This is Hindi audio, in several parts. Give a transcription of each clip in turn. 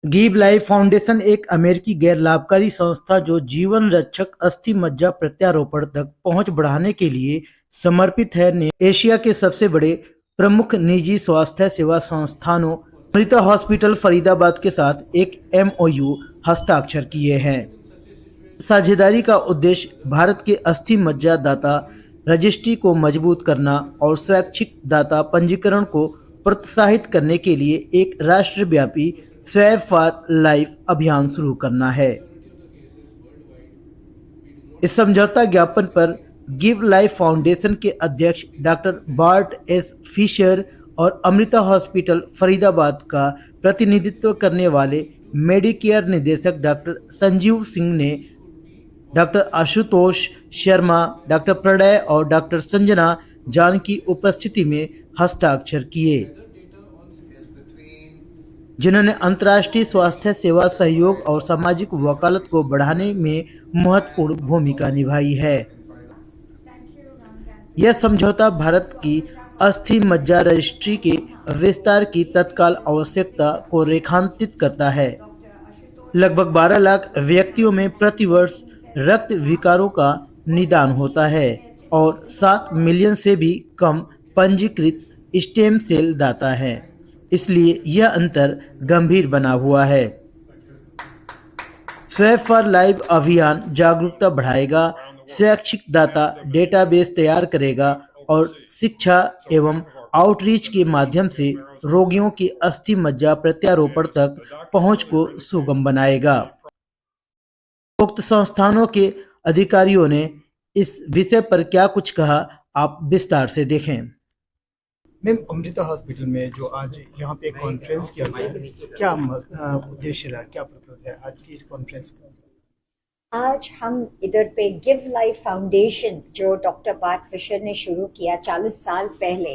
गिव लाइफ फाउंडेशन एक अमेरिकी गैर लाभकारी संस्था जो जीवन रक्षक अस्थि मज्जा प्रत्यारोपण तक पहुंच बढ़ाने के लिए समर्पित है ने एशिया के सबसे बड़े प्रमुख निजी स्वास्थ्य सेवा संस्थानों अमृता हॉस्पिटल फरीदाबाद के साथ एक एमओयू हस्ताक्षर किए हैं। साझेदारी का उद्देश्य भारत के अस्थि मज्जा दाता रजिस्ट्री को मजबूत करना और स्वैच्छिक दाता पंजीकरण को प्रोत्साहित करने के लिए एक राष्ट्रव्यापी स्वैप फॉर लाइफ अभियान शुरू करना है। इस समझौता ज्ञापन पर गिव लाइफ फाउंडेशन के अध्यक्ष डॉक्टर बार्ट एस फिशर और अमृता हॉस्पिटल फरीदाबाद का प्रतिनिधित्व करने वाले मेडिकेयर निदेशक डॉक्टर संजीव सिंह ने डॉक्टर आशुतोष शर्मा, डॉक्टर प्रणय और डॉक्टर संजना जान की उपस्थिति में हस्ताक्षर किए, जिन्होंने अंतर्राष्ट्रीय स्वास्थ्य सेवा सहयोग और सामाजिक वकालत को बढ़ाने में महत्वपूर्ण भूमिका निभाई है। यह समझौता भारत की अस्थि मज्जा रजिस्ट्री के विस्तार की तत्काल आवश्यकता को रेखांकित करता है। लगभग 12 लाख व्यक्तियों में प्रतिवर्ष रक्त विकारों का निदान होता है और 7 मिलियन से भी कम पंजीकृत स्टेम सेल दाता हैं। इसलिए यह अंतर गंभीर बना हुआ है। स्वैप फॉर लाइफ अभियान जागरूकता बढ़ाएगा, स्वैच्छिक दाता डेटाबेस तैयार करेगा और शिक्षा एवं आउटरीच के माध्यम से रोगियों की अस्थि मज्जा प्रत्यारोपण तक पहुंच को सुगम बनाएगा। उक्त संस्थानों के अधिकारियों ने इस विषय पर क्या कुछ कहा, आप विस्तार से देखें। मैम, अमृता हॉस्पिटल में जो आज यहाँ पे कॉन्फ्रेंस किया गया, क्या उद्देश्य रहा, क्या पर्पज है आज की इस कॉन्फ्रेंस का? आज हम इधर पे गिव लाइफ फाउंडेशन जो डॉक्टर बार्ट फिशर ने शुरू किया 40 साल पहले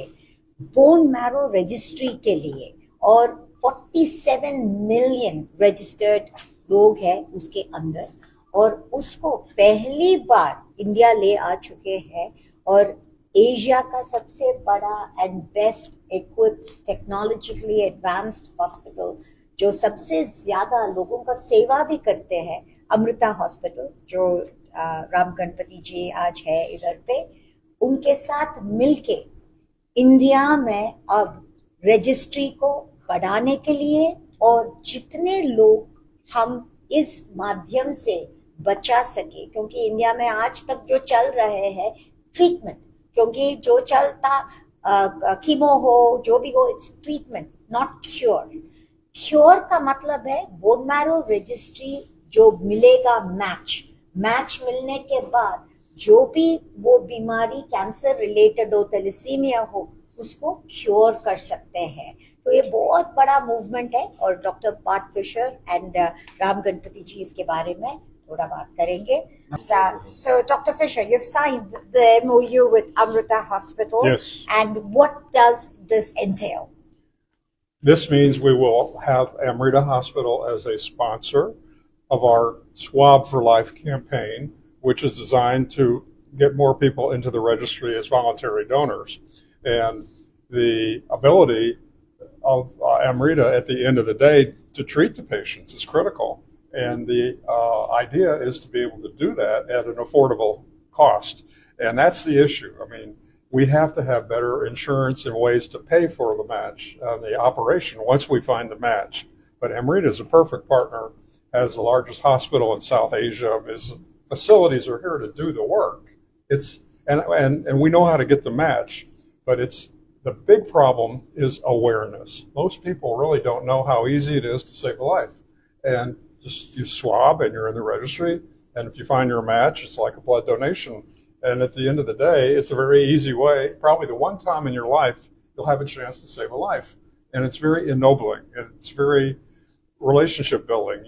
बोन मैरो रजिस्ट्री के लिए, और 47 मिलियन रजिस्टर्ड लोग हैं उसके अंदर, और उसको पहली बार इंडिया ले आ चुके हैं। और एशिया का सबसे बड़ा and best equipped technologically advanced hospital जो सबसे ज्यादा लोगों का सेवा भी करते हैं, अमृता हॉस्पिटल जो राम गणपति जी आज है इधर पे, उनके साथ मिलके इंडिया में अब रजिस्ट्री को बढ़ाने के लिए और जितने लोग हम इस माध्यम से बचा सके, क्योंकि इंडिया में आज तक जो चल रहे हैं ट्रीटमेंट, क्योंकि जो चलता कीमो हो जो भी हो, it's treatment not cure. Cure का मतलब है बोन मैरो रजिस्ट्री जो मिलेगा मैच मिलने के बाद जो भी वो बीमारी कैंसर रिलेटेड हो, थैलेसीमिया हो, उसको क्योर कर सकते हैं। तो ये बहुत बड़ा मूवमेंट है और doctor Bart Fisher and Ram Ganapathi ji इसके बारे में थोड़ा बात करेंगे। So, Dr. Fisher, you've signed the MOU with Amrita Hospital. Yes. And what does this entail? This means we will have Amrita Hospital as a sponsor of our Swab for Life campaign, which is designed to get more people into the registry as voluntary donors. And the ability of Amrita at the end of the day to treat the patients is critical. And the idea is to be able to do that at an affordable cost. And that's the issue. I mean, we have to have better insurance and ways to pay for the match, the operation, once we find the match. But Amrita is a perfect partner, has the largest hospital in South Asia. His facilities are here to do the work. And we know how to get the match, but the big problem is awareness. Most people really don't know how easy it is to save a life. And just you swab and you're in the registry, and if you find your match, it's like a blood donation. And at the end of the day, it's a very easy way, probably the one time in your life you'll have a chance to save a life. And it's very ennobling. It's very relationship building.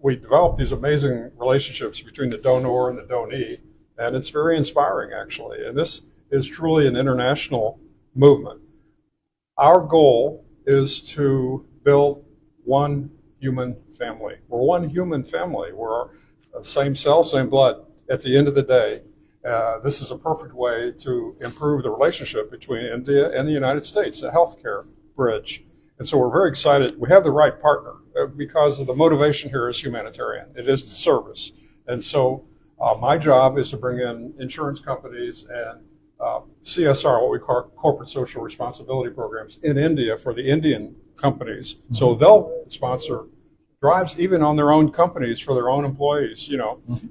We develop these amazing relationships between the donor and the donee, and it's very inspiring, actually. And this is truly an international movement. Our goal is to build one human family. We're one human family. We're same cell, same blood. At the end of the day, this is a perfect way to improve the relationship between India and the United States, a healthcare bridge. And so we're very excited. We have the right partner because of the motivation here is humanitarian. It is service. And so my job is to bring in insurance companies and CSR, what we call corporate social responsibility programs in India for the Indian companies. So they'll sponsor drives even on their own companies for their own employees,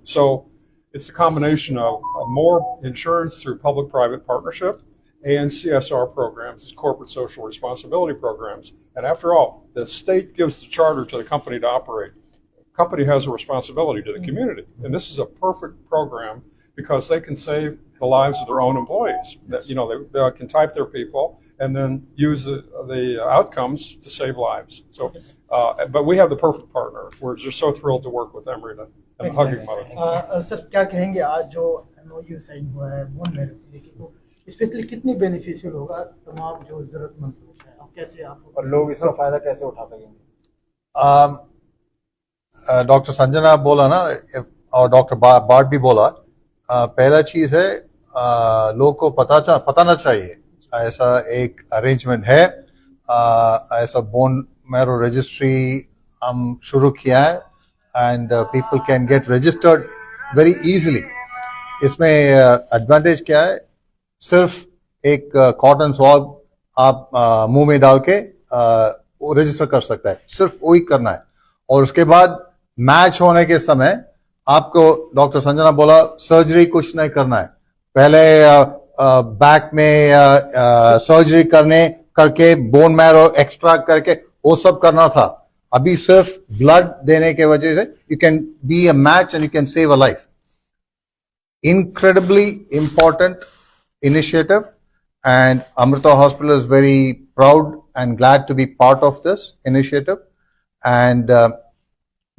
So it's a combination of more insurance through public-private partnership and CSR programs, corporate social responsibility programs. And after all, the state gives the charter to the company to operate. The company has a responsibility to the community. And this is a perfect program because they can save the lives of their own employees. That, they can type their people and then use the outcomes to save lives. So, but we have the perfect partner. We're just so thrilled to work with Amrita and the Hugging Mother. Sir क्या कहेंगे आज जो MOU साइन हुआ है बोन मैरो के लिए तो स्पेशली कितनी बेनिफिशियल होगा तमाम जो जरूरतमंद लोग हैं और कैसे आप और लोग इसका फायदा कैसे उठा सकेंगे? डॉक्टर संजना बोला ना और डॉक्टर बार्ट भी बोला, पहला चीज है लोग को पता ना चाहिए ऐसा एक अरेंजमेंट है, ऐसा बोन मैरो रजिस्ट्री हम शुरू किया है and people can get registered very easily. इसमें एडवांटेज क्या है, सिर्फ एक कॉटन स्वैब आप मुंह में डाल के रजिस्टर कर सकता है, सिर्फ वही करना है. और उसके बाद मैच होने के समय आपको डॉक्टर संजना बोला सर्जरी कुछ नहीं करना है. पहले बैक में सर्जरी करके बोन मैरो एक्सट्रैक्ट करके वो सब करना था. अभी सिर्फ ब्लड देने के वजह से you can be a match and you can save a life. Incredibly important initiative, and Amrita Hospital is very proud and glad to be part of this initiative. And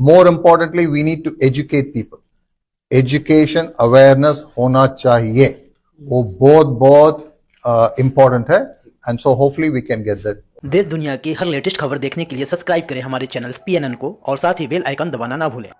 more importantly, we need to educate people. Education awareness होना चाहिए, वो बहुत important है, and so hopefully we can get that. देश दुनिया की हर लेटेस्ट खबर देखने के लिए सब्सक्राइब करें हमारे चैनल PNN को और साथ ही बेल आइकन दबाना ना भूलें.